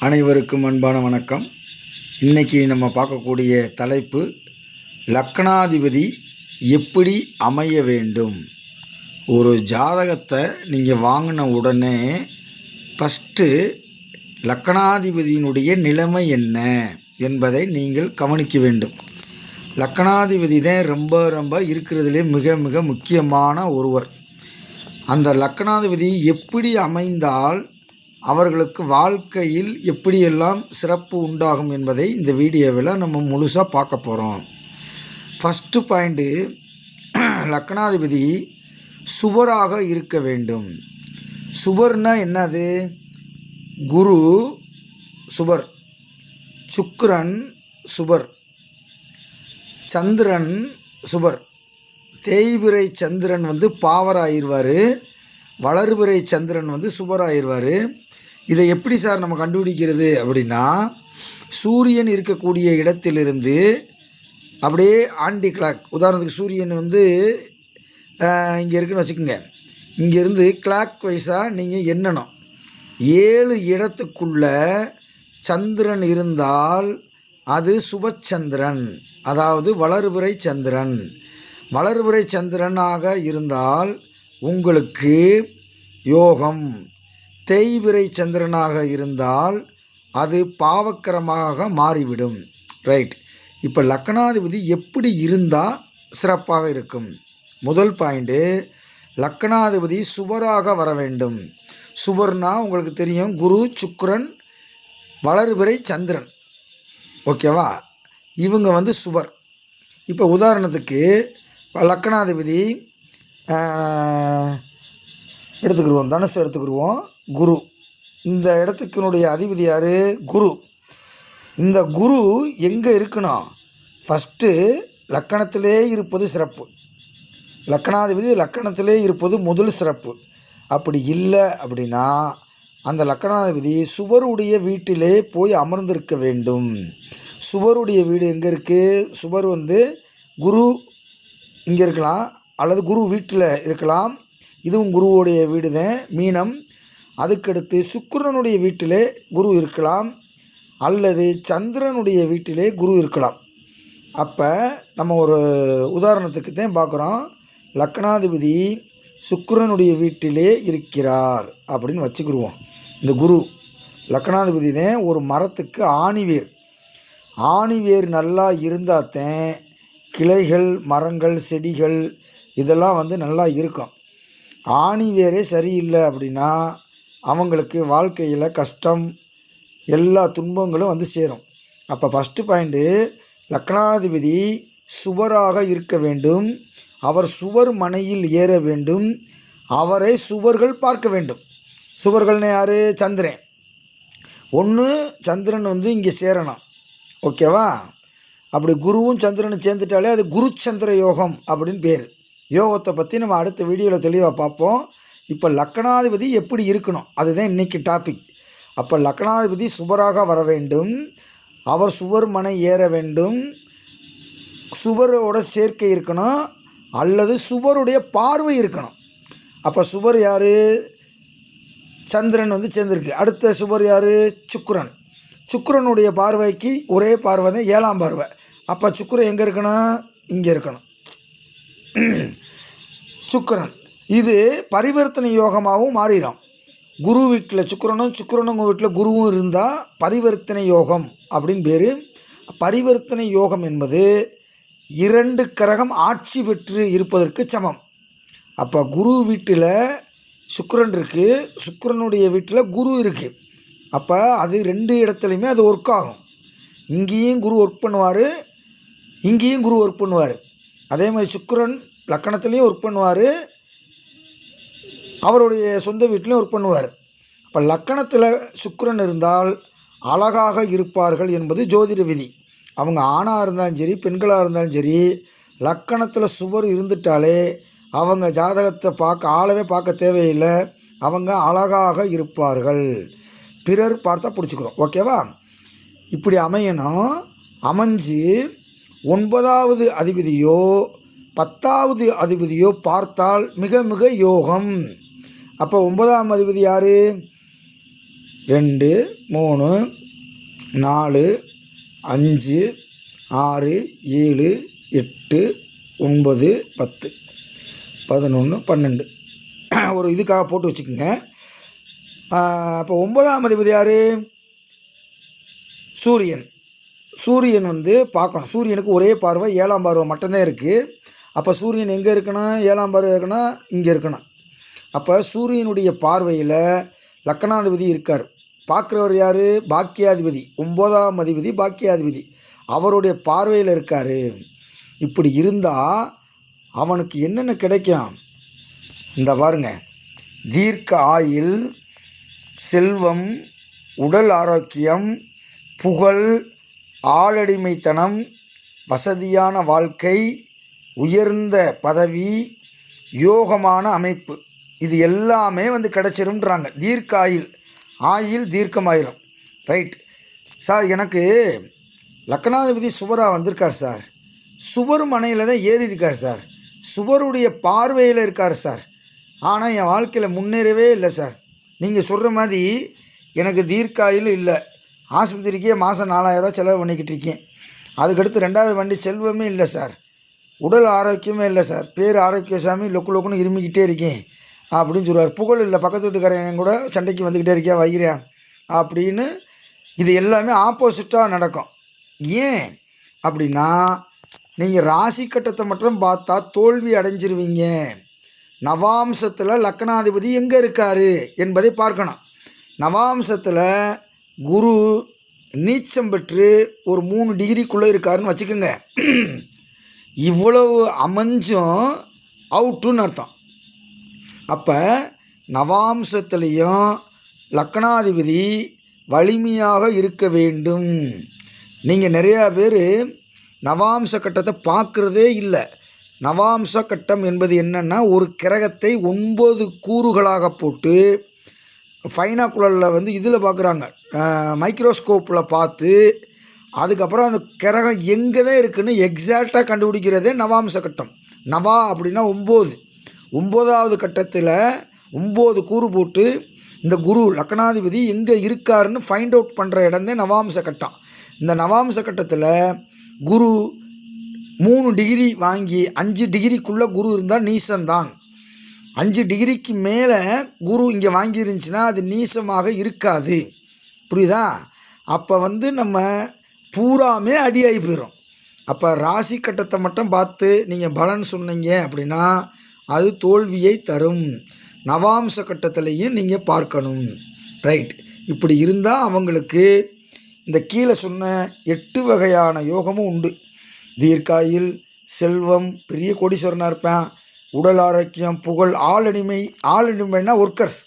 அனைவருக்கும் அன்பான வணக்கம். இன்றைக்கி நம்ம பார்க்கக்கூடிய தலைப்பு, லக்னாதிபதி எப்படி அமைய வேண்டும். ஒரு ஜாதகத்தை நீங்கள் வாங்கின உடனே ஃபஸ்ட்டு லக்னாதிபதியினுடைய நிலைமை என்ன என்பதை நீங்கள் கவனிக்க வேண்டும். லக்னாதிபதி தான் ரொம்ப இருக்கிறதுலே மிக மிக முக்கியமான ஒருவர். அந்த லக்னாதிபதி எப்படி அமைந்தால் அவர்களுக்கு வாழ்க்கையில் எப்படியெல்லாம் சிறப்பு உண்டாகும் என்பதை இந்த வீடியோவில் நம்ம முழுசாக பார்க்க போகிறோம். ஃபஸ்ட்டு பாயிண்ட்டு, லக்னாதிபதி சுபராக இருக்க வேண்டும். சுபர்னா என்னது? குரு சுபர், சுக்கிரன் சுபர், சந்திரன் சுபர். தேய்பிறை சந்திரன் பாவராயிருவார், வளர்பிறை சந்திரன் சுபராயிருவார். இதை எப்படி சார் நம்ம கண்டுபிடிக்கிறது அப்படின்னா, சூரியன் இருக்கக்கூடிய இடத்திலிருந்து அப்படியே ஆன்டி கிளாக், உதாரணத்துக்கு சூரியன் இங்கே இருக்குன்னு வச்சுக்கோங்க. இங்கேருந்து கிளாக் வைஸாக நீங்கள் எண்ணணும். 7 இடத்துக்குள்ள சந்திரன் இருந்தால் அது சுபச்சந்திரன், அதாவது வளர்பிறை சந்திரன். வளர்பிறை சந்திரனாக இருந்தால் உங்களுக்கு யோகம். தேய்பிறை சந்திரனாக இருந்தால் அது பாவக்கரமாக மாறிவிடும். ரைட். இப்போ லக்னாதிபதி எப்படி இருந்தால் சிறப்பாக இருக்கும்? முதல் பாயிண்ட்டு, லக்னாதிபதி சுபராக வர வேண்டும். சுபர்னா உங்களுக்கு தெரியும், குரு சுக்கிரன் வளர்பிறை சந்திரன், ஓகேவா? இவங்க சுபர். இப்போ உதாரணத்துக்கு லக்னாதிபதி எடுத்துக்கிடுவோம், தனுசு எடுத்துக்கிடுவோம். குரு, இந்த இடத்துக்குனுடைய அதிபதி யார்? குரு. இந்த குரு எங்கே இருக்கணும்? ஃபஸ்ட்டு லக்கணத்திலே இருப்பது சிறப்பு. லக்கணாதிபதி லக்கணத்திலே இருப்பது முதல் சிறப்பு. அப்படி இல்லை அப்படின்னா அந்த லக்கணாதிபதி சுபருடைய வீட்டிலே போய் அமர்ந்திருக்க வேண்டும். சுபருடைய வீடு எங்கே இருக்குது? சுபர் குரு இங்கே இருக்கலாம், அல்லது குரு வீட்டில் இருக்கலாம். இதுவும் குருவுடைய வீடு தான், மீனம். அதுக்கடுத்து சுக்கிரனுடைய வீட்டிலே குரு இருக்கலாம், அல்லது சந்திரனுடைய வீட்டிலே குரு இருக்கலாம். அப்போ நம்ம ஒரு உதாரணத்துக்கு தான் பார்க்குறோம். லக்னாதிபதி சுக்கிரனுடைய வீட்டிலே இருக்கிறார் அப்படின்னு வச்சுக்கிடுவோம். இந்த குரு லக்னாதிபதி தான் ஒரு மரத்துக்கு ஆணிவேர். ஆணிவேர் நல்லா இருந்தால் தான் கிளைகள், மரங்கள், செடிகள் இதெல்லாம் நல்லா இருக்கும். ஆணிவேரே சரியில்லை அப்படின்னா அவங்களுக்கு வாழ்க்கையில் கஷ்டம், எல்லா துன்பங்களும் சேரும். அப்போ ஃபஸ்ட்டு பாயிண்ட்டு, லக்னாதிபதி சுபராக இருக்க வேண்டும். அவர் சுவர் மனையில் ஏற வேண்டும். அவரை சுவர்கள் பார்க்க வேண்டும். சுவர்கள்னு யார்? சந்திரன். ஒன்று சந்திரன் இங்கே சேரணும், ஓகேவா? அப்படி குருவும் சந்திரனும் சேர்ந்துட்டாலே அது குரு சந்திர யோகம் அப்படின்னு பேர். யோகத்தை பற்றி நம்ம அடுத்த வீடியோவில் தெளிவாக பார்ப்போம். இப்போ லக்னாதிபதி எப்படி இருக்கணும் அதுதான் இன்றைக்கி டாபிக். அப்போ லக்னாதிபதி சுபராக வர வேண்டும். அவர் சுவர் மனை ஏற வேண்டும். சுவரோட சேர்க்கை இருக்கணும், அல்லது சுவருடைய பார்வை இருக்கணும். அப்போ சுவர் யார்? சந்திரன் சேர்ந்துருக்கு. அடுத்த சுவர் யார்? சுக்கிரன். சுக்கிரனுடைய பார்வைக்கு ஒரே பார்வை தான் 7ஆம் பார்வை. அப்போ சுக்கிரன் எங்கே இருக்கணும்? இங்கே இருக்கணும். சுக்கிரன் இது பரிவர்த்தனை யோகமாகவும் மாறிடும். குரு வீட்டில் சுக்கிரனும் வீட்டில் குருவும் இருந்தால் பரிவர்த்தனை யோகம் அப்படின்னு பேர். பரிவர்த்தனை யோகம் என்பது 2 கிரகம் ஆட்சி பெற்று இருப்பதற்கு சமம். அப்போ குரு வீட்டில் சுக்கிரன் இருக்குது, சுக்கிரனுடைய வீட்டில் குரு இருக்குது. அப்போ அது 2 இடத்துலையுமே அது ஒர்க் ஆகும். இங்கேயும் குரு ஒர்க் பண்ணுவார், இங்கேயும் குரு ஒர்க் பண்ணுவார். அதே மாதிரி சுக்கிரன் லக்கணத்துலேயும் ஒர்க் பண்ணுவார், அவருடைய சொந்த வீட்டிலையும் ஒர்க் பண்ணுவார். அப்போ லக்கணத்தில் சுக்கிரன் இருந்தால் அழகாக இருப்பார்கள் என்பது ஜோதிட விதி. அவங்க ஆணாக இருந்தாலும் சரி, பெண்களாக இருந்தாலும் சரி, லக்கணத்தில் சுவர் இருந்துட்டாலே அவங்க ஜாதகத்தை ஆளவே பார்க்க தேவையில்லை, அவங்க அழகாக இருப்பார்கள். பிறர் பார்த்தா பிடிச்சிக்கிறோம், ஓகேவா? இப்படி அமையணும். அமைஞ்சு 9வது அதிபதியோ 10வது அதிபதியோ பார்த்தால் மிக மிக யோகம். அப்போ 9ஆம் அதிபதி யார்? 2 3 4 5 6 7 8 9 10 11 12 ஒரு இதுக்காக போட்டு வச்சுக்கோங்க. அப்போ 9ஆம் அதிபதி யார்? சூரியன். சூரியன் வந்து பார்க்கணும். சூரியனுக்கு ஒரே பார்வை 7ஆம் பார்வை மட்டும்தான் இருக்குது. அப்போ சூரியன் எங்கே இருக்கணும்? 7ஆம் பார்வை இருக்கணும், இங்கே இருக்கணும். அப்போ சூரியனுடைய பார்வையில் லக்னாதிபதி இருக்கார். பார்க்குறவர் யார்? பாக்கியாதிபதி. 9ஆம் அதிபதி பாக்கியாதிபதி, அவருடைய பார்வையில் இருக்கார். இப்படி இருந்தால் அவனுக்கு என்னென்ன கிடைக்கும்? இந்த பாருங்க, தீர்க்க ஆயுள், செல்வம், உடல் ஆரோக்கியம், புகழ், ஆளடிமைத்தனம், வசதியான வாழ்க்கை, உயர்ந்த பதவி, யோகமான அமைப்பு, இது எல்லாமே வந்து கிடச்சிரும்ன்றாங்க. தீர்க்க ஆயுள் தீர்க்கமாயிரும். ரைட் சார், எனக்கு லக்னாதிபதி சுபராக வந்திருக்கார் சார். சுபர் மனையில் தான் ஏறி இருக்கார் சார். சுபருடைய பார்வையில் இருக்கார் சார். ஆனால் என் வாழ்க்கையில் முன்னேறவே இல்லை சார். நீங்கள் சொல்கிற மாதிரி எனக்கு தீர்க்காயில் இல்லை. ஆஸ்பத்திரிக்கே மாதம் 4000 செலவு பண்ணிக்கிட்டு இருக்கேன். அதுக்கடுத்து 2வது வண்டி செல்வமே இல்லை சார். உடல் ஆரோக்கியமே இல்லை சார். பேர் ஆரோக்கியசாமி, லொக்கு லொக்குன்னு இருமிக்கிட்டே இருக்கேன் அப்படின்னு சொல்லுவார். புகழ் இல்லை, பக்கத்து வீட்டுக்காரன் கூட சண்டைக்கு வந்துக்கிட்டே இருக்கேன், வைக்கிறேன் அப்படின்னு. இது எல்லாமே ஆப்போசிட்டாக நடக்கும். ஏன் அப்படின்னா, நீங்கள் ராசி கட்டத்தை மட்டும் பார்த்தா தோல்வி அடைஞ்சிருவீங்க. நவாம்சத்தில் லக்னாதிபதி எங்கே இருக்கார் என்பதை பார்க்கணும். நவாம்சத்தில் குரு நீச்சம் பெற்று ஒரு 3 டிகிரிக்குள்ளே இருக்காருன்னு வச்சுக்கோங்க. இவ்வளவு அமைஞ்சும் அவுட்டுன்னு அர்த்தம். அப்போ நவாம்சத்துலேயும் லக்னாதிபதி வலிமையாக இருக்க வேண்டும். நீங்கள் நிறையா பேர் நவாம்ச கட்டத்தை பார்க்குறதே இல்லை. நவாம்ச கட்டம் என்பது என்னென்னா, ஒரு கிரகத்தை 9 கூறுகளாக போட்டு ஃபைனாக்குலரில் வந்து இதில் பார்க்குறாங்க, மைக்ரோஸ்கோப்பில் பார்த்து அதுக்கப்புறம் அந்த கிரகம் எங்கே தான் இருக்குதுன்னு எக்ஸாக்டாக கண்டுபிடிக்கிறதே நவாம்ச கட்டம். நவா அப்படின்னா 9. 9வது கட்டத்தில் 9 கூறு போட்டு இந்த குரு லக்னாதிபதி எங்கே இருக்காருன்னு ஃபைண்ட் அவுட் பண்ணுற இடம்தே நவாம்ச கட்டம். இந்த நவாம்ச கட்டத்தில் குரு 3 டிகிரி வாங்கி 5 டிகிரிக்குள்ளே குரு இருந்தால் நீசம்தான். 5 டிகிரிக்கு மேலே குரு இங்கே வாங்கி இருந்துச்சுன்னா அது நீசமாக இருக்காது. புரியுதா? அப்போ வந்து நம்ம பூராமே அடியாகி போயிடும். அப்போ ராசி கட்டத்தை மட்டும் பார்த்து நீங்கள் பலன் சொன்னீங்க அப்படின்னா அது தோல்வியை தரும். நவாம்ச கட்டத்திலையும் நீங்கள் பார்க்கணும். ரைட். இப்படி இருந்தால் அவங்களுக்கு இந்த கீழே சொன்ன 8 வகையான யோகமும் உண்டு. தீர்க்காயில், செல்வம், பெரிய கோடீஸ்வரனாக இருப்பேன், உடல் ஆரோக்கியம், புகழ், ஆளடிமைனா ஒர்க்கர்ஸ்.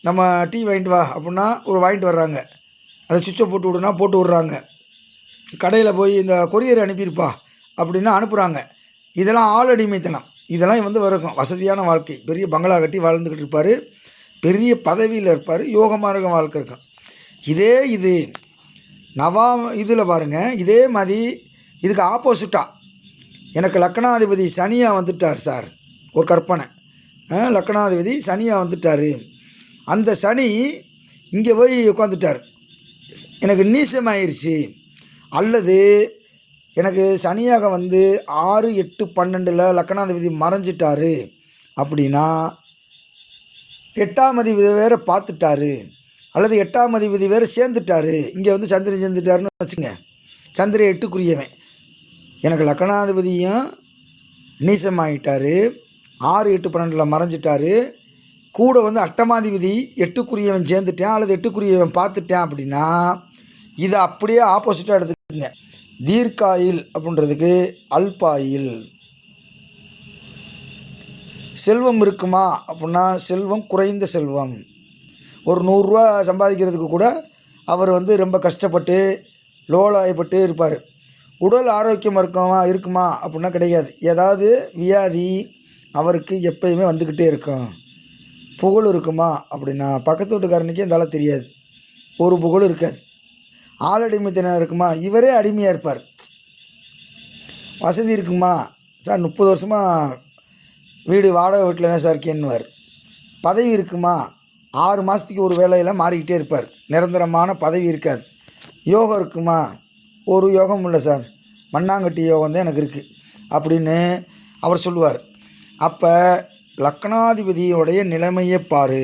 நம்ம டீ வாங்கிட்டு வா அப்படின்னா ஒரு வாங்கிட்டு வர்றாங்க, அதை சுவிட்சை போட்டு விடுனா போட்டு விட்றாங்க. கடையில் போய் இந்த கொரியர் அனுப்பியிருப்பா அப்படின்னா அனுப்புகிறாங்க. இதெல்லாம் ஆளடிமைத்தனம். இதெல்லாம் வந்து இருக்கும். வசதியான வாழ்க்கை, பெரிய பங்களா கட்டி வாழ்ந்துக்கிட்டு இருப்பார், பெரிய பதவியில் இருப்பார், யோகமாக வாழ்க்கை இருக்கும். இது இதில் பாருங்கள், இதே மாதிரி இதுக்கு ஆப்போசிட்டாக எனக்கு லக்னாதிபதி சனியாக வந்துட்டார் சார். ஒரு கற்பனை, லக்னாதிபதி சனியாக வந்துட்டார். அந்த சனி இங்கே போய் உட்காந்துட்டார், எனக்கு நீசமாயிருச்சு. அல்லது எனக்கு சனியாக வந்து 6 8 12 லக்னாதிபதி மறைஞ்சிட்டாரு அப்படின்னா 8ஆம் அதிபதி வேறு பார்த்துட்டாரு, அல்லது 8ஆம் அதிபதி வேறு சேர்ந்துட்டார். இங்கே வந்து சந்திரன் சேர்ந்துட்டாருன்னு வச்சுங்க. சந்திரன் 8க்குரியவன், எனக்கு லக்னாதிபதியும் நீசமாகிட்டார், 6 8 12 மறைஞ்சிட்டார். கூட வந்து 8ஆம் அதிபதி 8க்குரியவன் சேர்ந்துட்டேன், அல்லது 8க்குரியவன் பார்த்துட்டேன் அப்படின்னா இதை அப்படியே ஆப்போசிட்டாக எடுத்துக்கிங்க. தீர்க்காயில் அப்படின்றதுக்கு அல்பாயில். செல்வம் இருக்குமா அப்படின்னா செல்வம் குறைந்த செல்வம். ஒரு 100 ரூபா சம்பாதிக்கிறதுக்கு கூட அவர் வந்து ரொம்ப கஷ்டப்பட்டு லோலாயப்பட்டு இருப்பார். உடல் ஆரோக்கியம் இருக்குமா அப்படின்னா கிடையாது. ஏதாவது வியாதி அவருக்கு எப்பயுமே வந்துக்கிட்டே இருக்கும். புகழ் இருக்குமா அப்படின்னா பக்கத்து வீட்டுக்காரனுக்கே இந்த ஆளை தெரியாது, ஒரு புகழ் இருக்காது. ஆளடிமைத்தனம் இருக்குமா, இவரே அடிமையாக இருப்பார். வசதி இருக்குமா சார், 30 வருஷமாக வீடு வாடகை வீட்டில் தான் சார் இருக்கேன்னுவார். பதவி இருக்குமா, 6 மாதத்துக்கு ஒரு வேலையில் மாறிக்கிட்டே இருப்பார். நிரந்தரமான பதவி இருக்காது. யோகம் இருக்குமா? ஒரு யோகம் இல்லை சார், மண்ணாங்கட்டி யோகம் தான் எனக்கு இருக்குது அப்படின்னு அவர் சொல்லுவார். அப்போ லக்னாதிபதியோடைய நிலைமையை பாரு.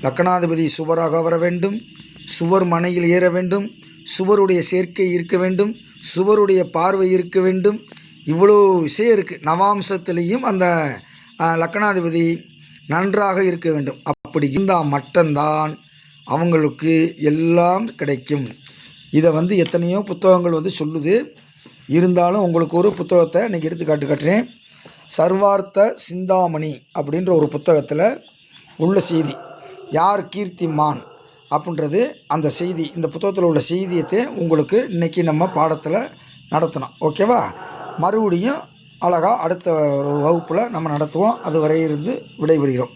லக்னாதிபதி சுவராக வர வேண்டும், சுவர் மனையில் ஏற வேண்டும், சுவருடைய சேர்க்கை இருக்க வேண்டும், சுவருடைய பார்வை இருக்க வேண்டும். இவ்வளோ விஷயம் இருக்குது. நவாம்சத்துலேயும் அந்த லக்னாதிபதி நன்றாக இருக்க வேண்டும். அப்படி இருந்தால் மட்டும்தான் அவங்களுக்கு எல்லாம் கிடைக்கும். இதை எத்தனையோ புத்தகங்கள் சொல்லுது. இருந்தாலும் உங்களுக்கு ஒரு புத்தகத்தை இன்றைக்கி எடுத்து காட்டுறேன். சர்வார்த்த சிந்தாமணி அப்படின்ற ஒரு புத்தகத்தில் உள்ள செய்தி. யார் கீர்த்திமான் அப்படின்றது அந்த செய்தி. இந்த புத்தகத்தில் உள்ள செய்தியத்தை உங்களுக்கு இன்றைக்கி நம்ம பாடத்தில் நடத்தணும். ஓகேவா? மறுபடியும் அழகாக அடுத்த ஒரு வகுப்பில் நம்ம நடத்துவோம். அதுவரை இருந்து விடைபெறுகிறோம்.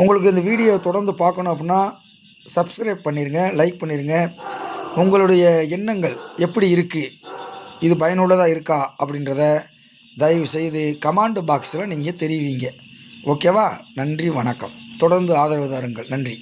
உங்களுக்கு இந்த வீடியோ தொடர்ந்து பார்க்கணும் அப்படின்னா சப்ஸ்கிரைப் பண்ணிடுங்க, லைக் பண்ணிடுங்க. உங்களுடைய எண்ணங்கள் எப்படி இருக்குது, இது பயனுள்ளதாக இருக்கா அப்படின்றத தயவுசெய்து கமெண்ட் பாக்ஸில் நீங்கள் தெரிவிங்க. ஓகேவா? நன்றி, வணக்கம். தொடர்ந்து ஆதரவு தாருங்கள். நன்றி.